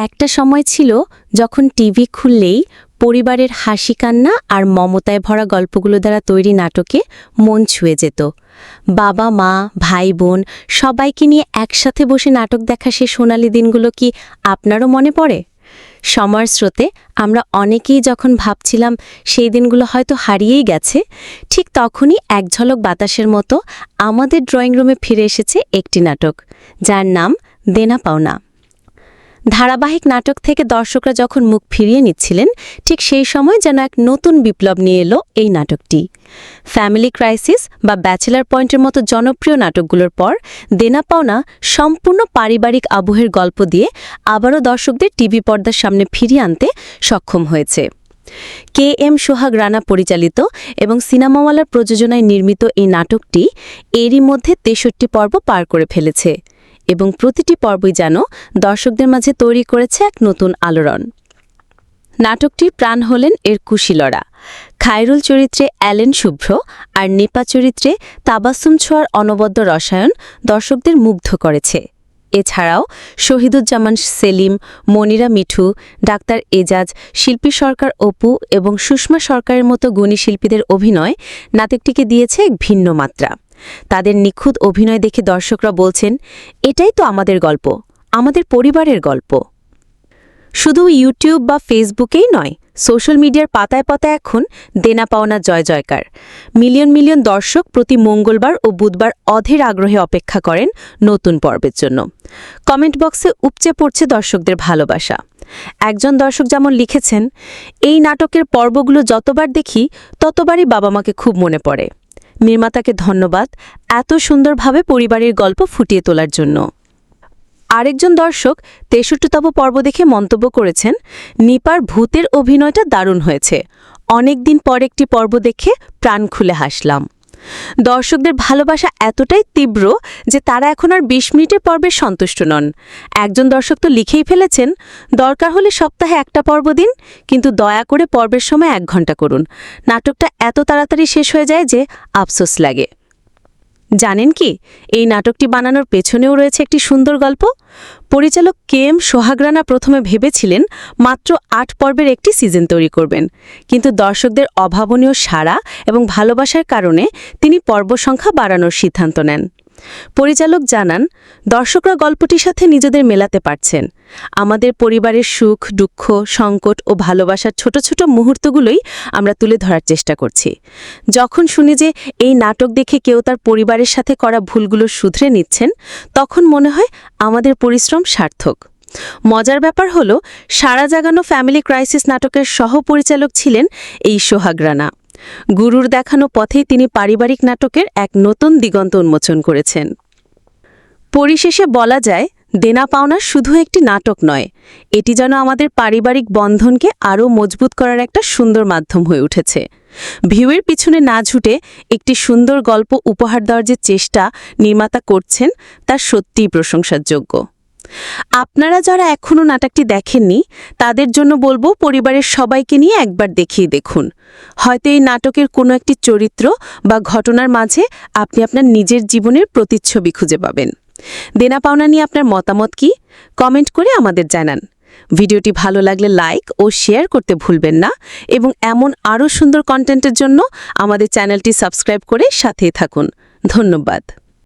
একটা সময় ছিল যখন টিভি খুললেই পরিবারের হাসি কান্না আর মমতায় ভরা গল্পগুলো দ্বারা তৈরি নাটকে মন ছুঁয়ে যেত। বাবা মা ভাই বোন সবাইকে নিয়ে একসাথে বসে নাটক দেখা সে সোনালি দিনগুলো কি আপনারও মনে পড়ে? সময়ের স্রোতে আমরা অনেকেই যখন ভাবছিলাম সেই দিনগুলো হয়তো হারিয়েই গেছে, ঠিক তখনই এক ঝলক বাতাসের মতো আমাদের ড্রয়িং রুমে ফিরে এসেছে একটি নাটক, যার নাম দেনা পাওনা। ধারাবাহিক নাটক থেকে দর্শকরা যখন মুখ ফিরিয়ে নিচ্ছিলেন, ঠিক সেই সময় যেন এক নতুন বিপ্লব নিয়ে এলো এই নাটকটি। ফ্যামিলি ক্রাইসিস বা ব্যাচেলার পয়েন্টের মতো জনপ্রিয় নাটকগুলোর পর দেনা পাওনা সম্পূর্ণ পারিবারিক আবহের গল্প দিয়ে আবারও দর্শকদের টিভি পর্দার সামনে ফিরিয়ে আনতে সক্ষম হয়েছে। কে.এম. সোহাগ রানা পরিচালিত এবং সিনেমাওয়ালার প্রযোজনায় নির্মিত এই নাটকটি এরই মধ্যে ৬৩ পর্ব পার করে ফেলেছে এবং প্রতিটি পর্বই যেন দর্শকদের মাঝে তৈরি করেছে এক নতুন আলোড়ন। নাটকটির প্রাণ হলেন এর কুশীলরা। খায়রুল চরিত্রে অ্যালেন শুভ্র আর নিপা চরিত্রে তাবাসসুম ছোঁয়ার অনবদ্য রসায়ন দর্শকদের মুগ্ধ করেছে। এছাড়াও শহীদুজ্জামান সেলিম, মনিরা মিঠু, ডাক্তার এজাজ, শিল্পী সরকার অপু এবং সুষমা সরকারের মতো গুণী শিল্পীদের অভিনয় নাটকটিকে দিয়েছে এক ভিন্ন মাত্রা। তাদের নিখুঁত অভিনয় দেখে দর্শকরা বলছেন, এটাই তো আমাদের গল্প, আমাদের পরিবারের গল্প। শুধু ইউটিউব বা ফেসবুকেই নয়, সোশ্যাল মিডিয়ার পাতায় পাতায় এখন দেনা পাওনা জয় জয়কার। মিলিয়ন মিলিয়ন দর্শক প্রতি মঙ্গলবার ও বুধবার অধীর আগ্রহে অপেক্ষা করেন নতুন পর্বের জন্য। কমেন্ট বক্সে উপচে পড়ছে দর্শকদের ভালোবাসা। একজন দর্শক যেমন লিখেছেন, এই নাটকের পর্বগুলো যতবার দেখি ততবারই বাবা মাকে খুব মনে পড়ে। নির্মাতাকে ধন্যবাদ এত সুন্দরভাবে পরিবারের গল্প ফুটিয়ে তোলার জন্য। আরেকজন দর্শক ৬৩তম পর্ব দেখে মন্তব্য করেছেন, নিপার ভূতের অভিনয়টা দারুণ হয়েছে, অনেক দিন পর একটি পর্ব দেখে প্রাণ খুলে হাসলাম। দর্শকদের ভালোবাসা এতটাই তীব্র যে তারা এখন আর ২০ মিনিটের পর্বে সন্তুষ্ট নন। একজন দর্শক তো লিখেই ফেলেছেন, দরকার হলে সপ্তাহে একটা পর্ব দিন, কিন্তু দয়া করে পর্বের সময় ১ ঘণ্টা করুন। নাটকটা এত তাড়াতাড়ি শেষ হয়ে যায় যে আফসোস লাগে। জানেন কি, এই নাটকটি বানানোর পেছনেও রয়েছে একটি সুন্দর গল্প। পরিচালক কে.এম. সোহাগ রানা প্রথমে ভেবেছিলেন মাত্র ৮ পর্বের একটি সিজন তৈরি করবেন, কিন্তু দর্শকদের অভাবনীয় সাড়া এবং ভালোবাসার কারণে তিনি পর্ব সংখ্যা বাড়ানোর সিদ্ধান্ত নেন। পরিচালক জানান, দর্শকরা গল্পটির সাথে নিজেদের মেলাতে পারছেন। আমাদের পরিবারের সুখ দুঃখ সংকট ও ভালোবাসার ছোট ছোট মুহূর্তগুলোই আমরা তুলে ধরার চেষ্টা করছি। যখন শুনি যে এই নাটক দেখে কেউ তার পরিবারের সাথে করা ভুলগুলো শুধরে নিচ্ছেন, তখন মনে হয় আমাদের পরিশ্রম সার্থক। মজার ব্যাপার হলো, সারা জাগানো ফ্যামিলি ক্রাইসিস নাটকের সহ-পরিচালক ছিলেন এই সোহাগ রানা। গুরুর দেখানো পথেই তিনি পারিবারিক নাটকের এক নতুন দিগন্ত উন্মোচন করেছেন। পরিশেষে বলা যায়, দেনা পাওনা শুধু একটি নাটক নয়, এটি যেন আমাদের পারিবারিক বন্ধনকে আরও মজবুত করার একটা সুন্দর মাধ্যম হয়ে উঠেছে। ভিউয়ের পিছনে না ছুটে একটি সুন্দর গল্প উপহার দেওয়ার যে চেষ্টা নির্মাতা করছেন, তা সত্যিই প্রশংসার যোগ্য। আপনারা যারা এখনও নাটকটি দেখেননি, তাদের জন্য বলবো পরিবারের সবাইকে নিয়ে একবার দেখিয়ে দেখুন। হয়তো এই নাটকের কোনো একটি চরিত্র বা ঘটনার মাঝে আপনি আপনার নিজের জীবনের প্রতিচ্ছবি খুঁজে পাবেন। দেনা পাওনা নিয়ে আপনার মতামত কি? কমেন্ট করে আমাদের জানান। ভিডিওটি ভালো লাগলে লাইক ও শেয়ার করতে ভুলবেন না এবং এমন আরও সুন্দর কন্টেন্টের জন্য আমাদের চ্যানেলটি সাবস্ক্রাইব করে সাথেই থাকুন। ধন্যবাদ।